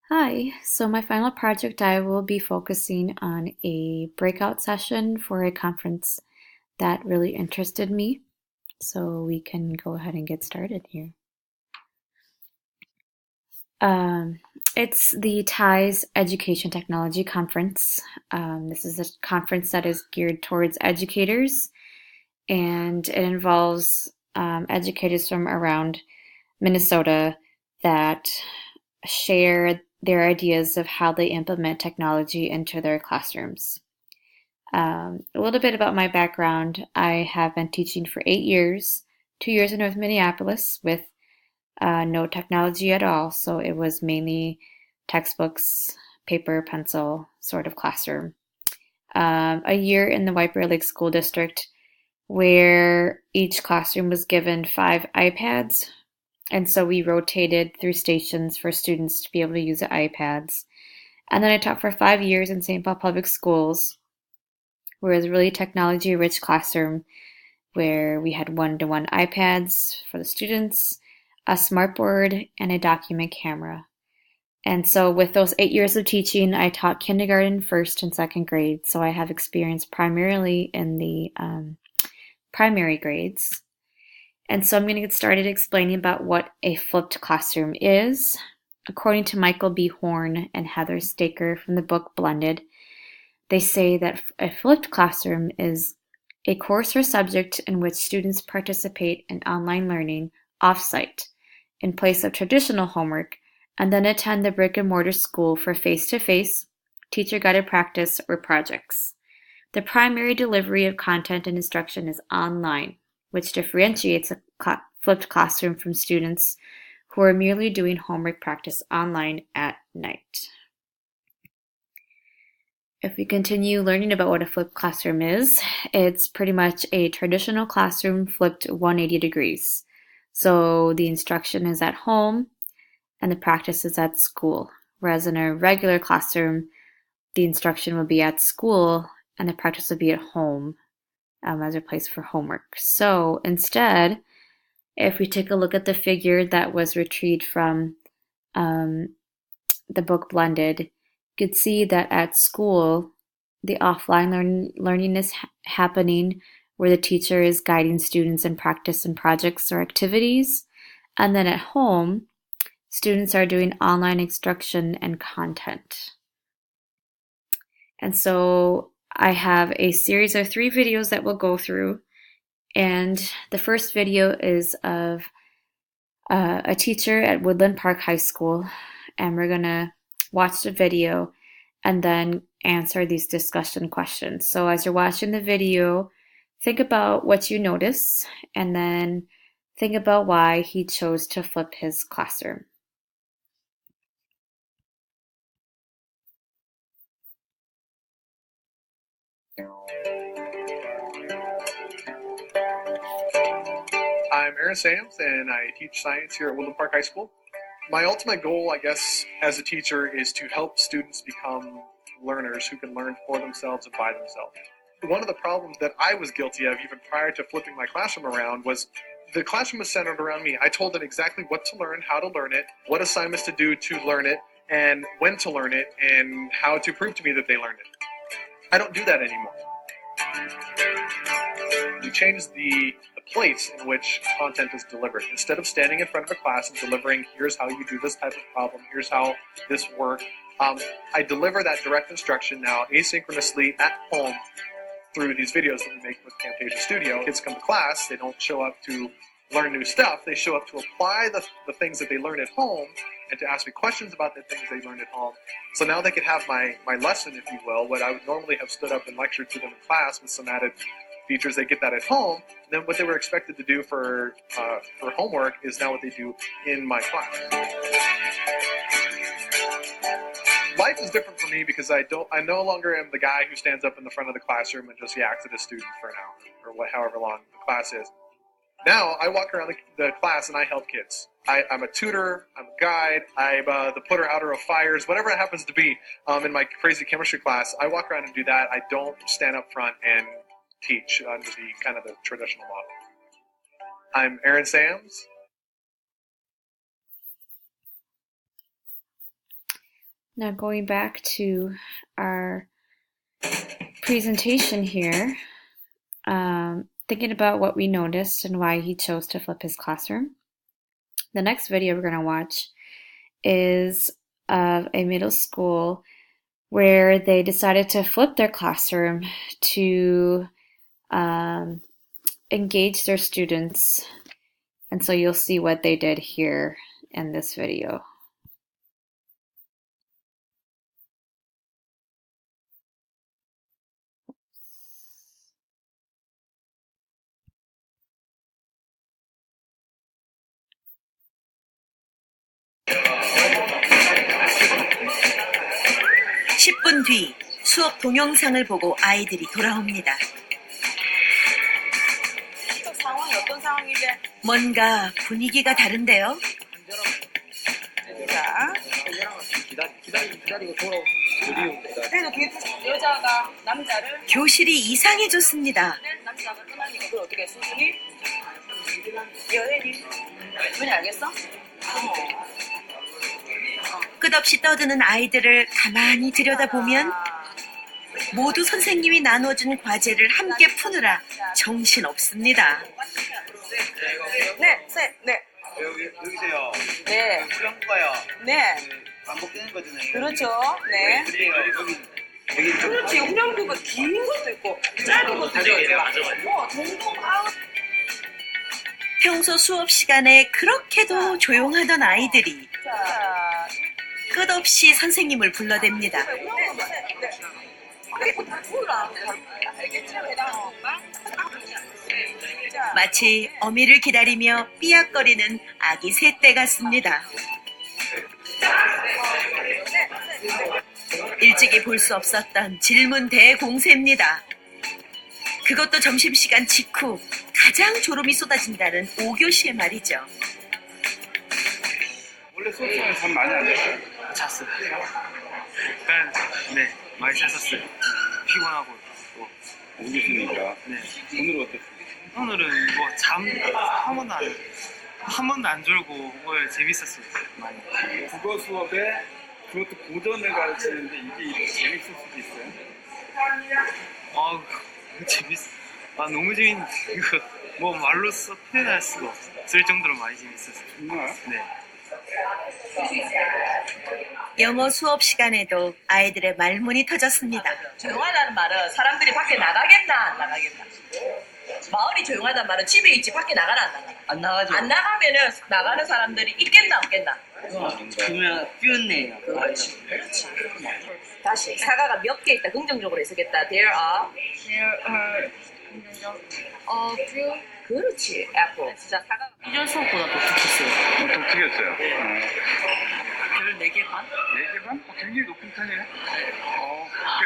Hi, so my final project I will be focusing on a breakout session for a conference that really interested me. So we can go ahead and get started here. Um, it's the TIES Education Technology Conference. This is a conference that is geared towards educators, and it involves educators from around Minnesota that share their ideas of how they implement technology into their classrooms. A little bit about my background. I have been teaching for 8 years, 2 years in North Minneapolis with no technology at all. So it was mainly textbooks, paper, pencil sort of classroom. A year in the White Bear Lake School District where each classroom was given 5 iPads. And so we rotated through stations for students to be able to use the iPads. And then I taught for 5 years in St. Paul Public Schools, where it was a really technology-rich classroom where we had one-to-one iPads for the students, a smartboard, and a document camera. And so with those 8 years of teaching, I taught kindergarten, first, and second grade. So I have experience primarily in the primary grades. And so I'm going to get started explaining about what a flipped classroom is. According to Michael B. Horn and Heather Staker from the book Blended, they say that a flipped classroom is a course or subject in which students participate in online learning off-site in place of traditional homework and then attend the brick-and-mortar school for face-to-face, teacher-guided practice, or projects. The primary delivery of content and instruction is online, which differentiates a flipped classroom from students who are merely doing homework practice online at night. If we continue learning about what a flipped classroom is, it's pretty much a traditional classroom flipped 180 degrees. So the instruction is at home and the practice is at school. Whereas in a regular classroom, the instruction would be at school and the practice would be at home as a place for homework. So instead, if we take a look at the figure that was retrieved from the book Blended, you could see that at school, the offline learning is happening where the teacher is guiding students in practice and projects or activities. And then at home, students are doing online instruction and content. And so I have a series of 3 videos that we'll go through. And the first video is of a teacher at Woodland Park High School. And we're going to watch the video and then answer these discussion questions. So as you're watching the video, think about what you notice and then think about why he chose to flip his classroom. I'm Aaron Sams, and I teach science here at Woodland Park High School. My ultimate goal, I guess, as a teacher is to help students become learners who can learn for themselves and by themselves. One of the problems that I was guilty of even prior to flipping my classroom around was the classroom was centered around me. I told them exactly what to learn, how to learn it, what assignments to do to learn it, and when to learn it, and how to prove to me that they learned it. I don't do that anymore. We changed the place in which content is delivered. Instead of standing in front of a class and delivering, here's how you do this type of problem, here's how this works, I deliver that direct instruction now asynchronously at home through these videos that we make with Camtasia Studio. Kids come to class, they don't show up to learn new stuff, they show up to apply the things that they learn at home and to ask me questions about the things they learned at home. So now they can have my lesson, if you will, what I would normally have stood up and lectured to them in class with some added features. They get that at home. And then what they were expected to do for homework is now what they do in my class. Life is different for me because I no longer am the guy who stands up in the front of the classroom and just yaks at a student for an hour or however long the class is. Now I walk around the class and I help kids. I'm a tutor, I'm a guide, I'm the putter outer of fires, whatever it happens to be. In my crazy chemistry class, I walk around and do that. I don't stand up front and teach under the kind of the traditional model. I'm Aaron Sams. Now going back to our presentation here, thinking about what we noticed and why he chose to flip his classroom. The next video we're going to watch is of a middle school where they decided to flip their classroom to engage their students. And so you'll see what they did here in this video. (10분) 뒤 수업 동영상을 보고 아이들이 돌아옵니다. 상황이 어떤 상황인데? 뭔가 분위기가 다른데요? 자, 기다리고 돌아오시면 그래서 뒤에 여자가 남자를 교실이 이상해졌습니다. 남자가 떠나니까 그걸 어떻게 해? 수순이 연예인 왠지 알겠어? 끝없이 떠드는 아이들을 가만히 들여다보면 모두 선생님이 나눠준 과제를 함께 푸느라 정신없습니다. 네, 네, 여기세요. 네, 후렴구가요. 네, 반복되는 거잖아요. 그렇죠, 네. 그래요. 여기 그렇지, 후렴구가 긴 것도 있고 짧은 것도 있고. 동동 아웃. 평소 수업 시간에 그렇게도 조용하던 아이들이 자, 끝없이 선생님을 불러댑니다. 마치 어미를 기다리며 삐약거리는 아기 새떼 같습니다. 일찍이 볼 수 없었던 질문 대공세입니다. 그것도 점심시간 직후 가장 졸음이 쏟아진다는 5교시의 말이죠. 원래 수업 시간에 잠 많이 안 자요? 잤어요. 약간 네 많이 잤었어요. 피곤하고 또 오교시니까. 네. 오늘 어땠어요? 오늘은 뭐 잠 한 번도 안 졸고 오늘 재밌었어요. 많이. 국어 수업에 그것도 고전을 가르치는데 이게 이렇게 재밌을 수도 있어요? 아 너무 재밌는 이거 뭐 말로써 표현할 수가 없을 정도로 많이 재밌었어요. 정말? 네. 영어 수업 시간에도 아이들의 말문이 터졌습니다. 조용하다는 말은 사람들이 밖에 나가겠나 안 나가겠나. 마을이 조용하다는 말은 집에 있지 밖에 나가나 안 나가나. 안 나가죠. 안 나가면은 나가는 사람들이 있겠나 없겠나. 그러면 뛰었네요. 그렇지. 다시 사과가 몇 개 있다. 긍정적으로 해석했다. There are a few. 그렇지. apple. 자, 사과가 이전 수업보다 더 좋겠어요. 더 튀겼어요. 별 4개 반? 4개 반? 굉장히 높은 편이네.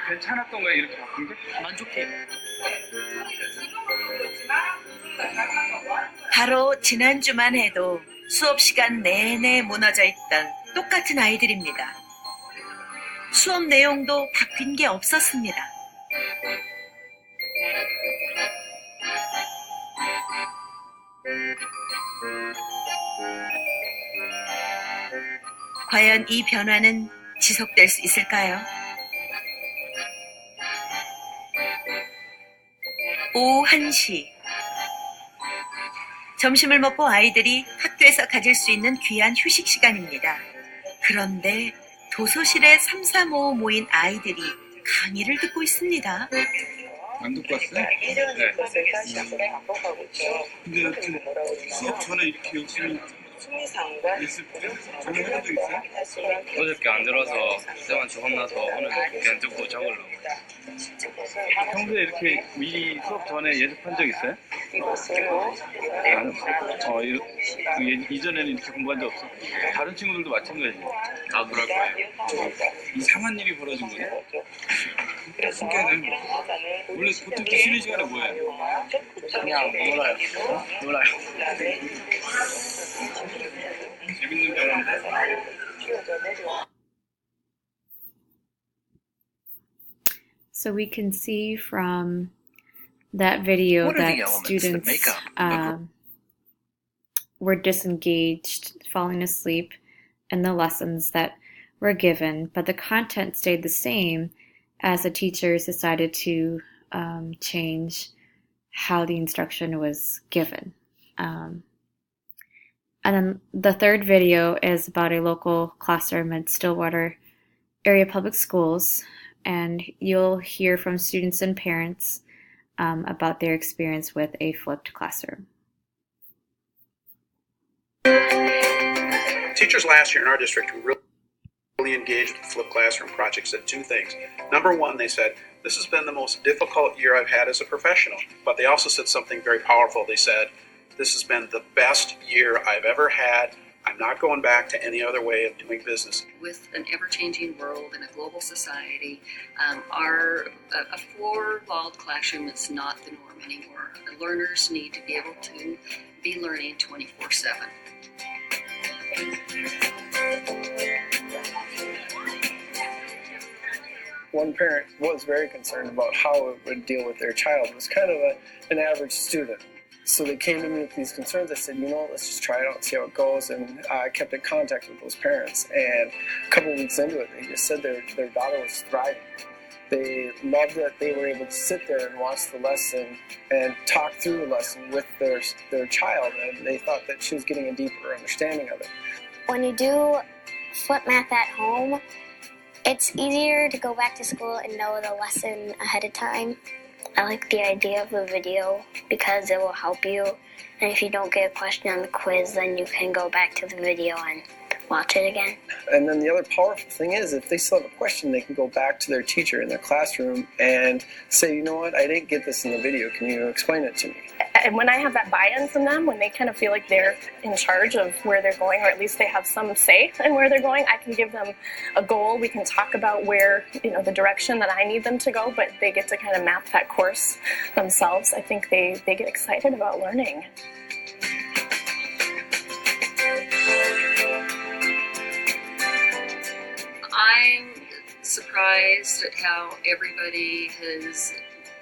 괜찮았던 거야, 이렇게 바꾼 게? 만족해요. 바로 지난주만 해도 수업 시간 내내 무너져 있던 똑같은 아이들입니다. 수업 내용도 바뀐 게 없었습니다. 과연 이 변화는 지속될 수 있을까요? 오후 1시. 점심을 먹고 아이들이 학교에서 가질 수 있는 귀한 휴식 시간입니다. 그런데 도서실에 3, 4, 5 모인 아이들이 강의를 듣고 있습니다. 안 듣고 왔어요? 네. 근데 수업 전에 이렇게 열심히 있을 때 전에 해본 적 있어요? 어저께 안 들어서 쌤한테 적어놔서 오늘 그냥 듣고 적으려고. 평소에 이렇게 미리 수업 전에 예습한 적 있어요? 이전에는 이렇게 공부한 적 없어? 다른 친구들도 마찬가지지? 다 그럴 거예요. 이상한 일이 벌어진 거네? 신기하네. 원래 보통 이렇게 쉬는 시간에 뭐 해요? 그냥 놀아요. 놀아요. 재밌는 변화인데? So we can see from that video What are the that elements that students make up a group? were disengaged, falling asleep in the lessons that were given, but the content stayed the same as the teachers decided to change how the instruction was given. And then the third video is about a local classroom at Stillwater Area Public Schools, and you'll hear from students and parents about their experience with a flipped classroom. Teachers last year in our district who really engaged with the flipped classroom project said two things. Number one, they said, this has been the most difficult year I've had as a professional. But they also said something very powerful. They said, this has been the best year I've ever had. I'm not going back to any other way of doing business. With an ever-changing world and a global society, a four-walled classroom is not the norm anymore. The learners need to be able to be learning 24/7. One parent was very concerned about how it would deal with their child. It was kind of an average student. So they came to me with these concerns. I said, let's just try it out and see how it goes. And I kept in contact with those parents. And a couple of weeks into it, they just said their daughter was thriving. They loved that they were able to sit there and watch the lesson and talk through the lesson with their child. And they thought that she was getting a deeper understanding of it. When you do flip math at home, it's easier to go back to school and know the lesson ahead of time. I like the idea of the video because it will help you. And if you don't get a question on the quiz, then you can go back to the video and watch it again. And then the other powerful thing is if they still have a question, they can go back to their teacher in their classroom and say, you know what, I didn't get this in the video. Can you explain it to me? And when I have that buy-in from them, when they kind of feel like they're in charge of where they're going, or at least they have some say in where they're going, I can give them a goal. We can talk about where, the direction that I need them to go, but they get to kind of map that course themselves. I think they get excited about learning. I'm surprised at how everybody has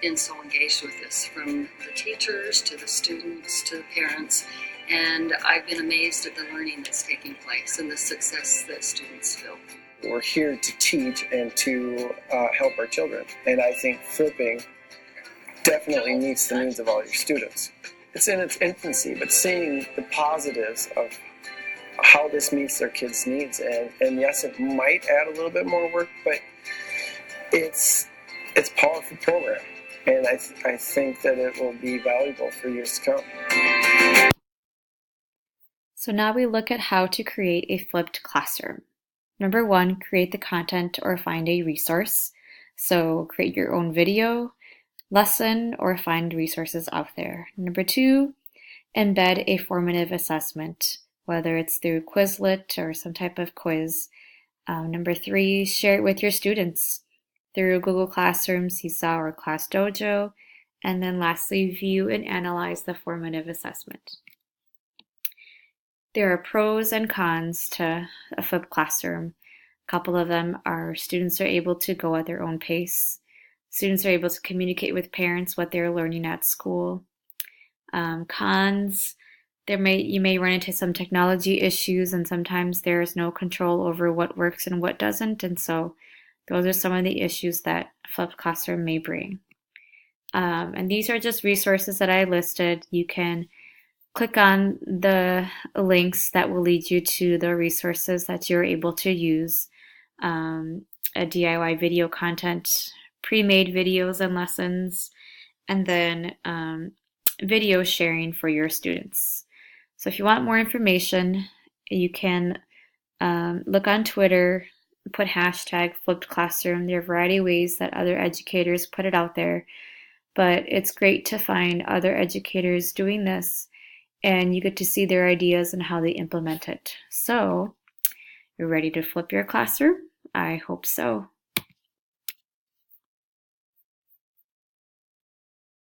been so engaged with this, from the teachers to the students to the parents, and I've been amazed at the learning that's taking place and the success that students feel. We're here to teach and to help our children, and I think flipping definitely meets the needs of all your students. It's in its infancy, but seeing the positives of how this meets their kids' needs, and yes, it might add a little bit more work, but it's a powerful program. And I think that it will be valuable for years to come. So now we look at how to create a flipped classroom. Number one, create the content or find a resource. So create your own video, lesson, or find resources out there. Number two, embed a formative assessment, whether it's through Quizlet or some type of quiz. Number three, share it with your students through Google Classroom, Seesaw, or ClassDojo. And then lastly, view and analyze the formative assessment. There are pros and cons to a flipped classroom. A couple of them are students are able to go at their own pace. Students are able to communicate with parents what they're learning at school. Cons, you may run into some technology issues, and sometimes there's no control over what works and what doesn't, and so those are some of the issues that a flipped classroom may bring. And these are just resources that I listed. You can click on the links that will lead you to the resources that you're able to use. A DIY video content, pre-made videos and lessons, and then video sharing for your students. So if you want more information, you can look on Twitter, put hashtag flipped classroom. There are a variety of ways that other educators put it out there, but it's great to find other educators doing this, and you get to see their ideas and how they implement it. So, you're ready to flip your classroom? I hope so.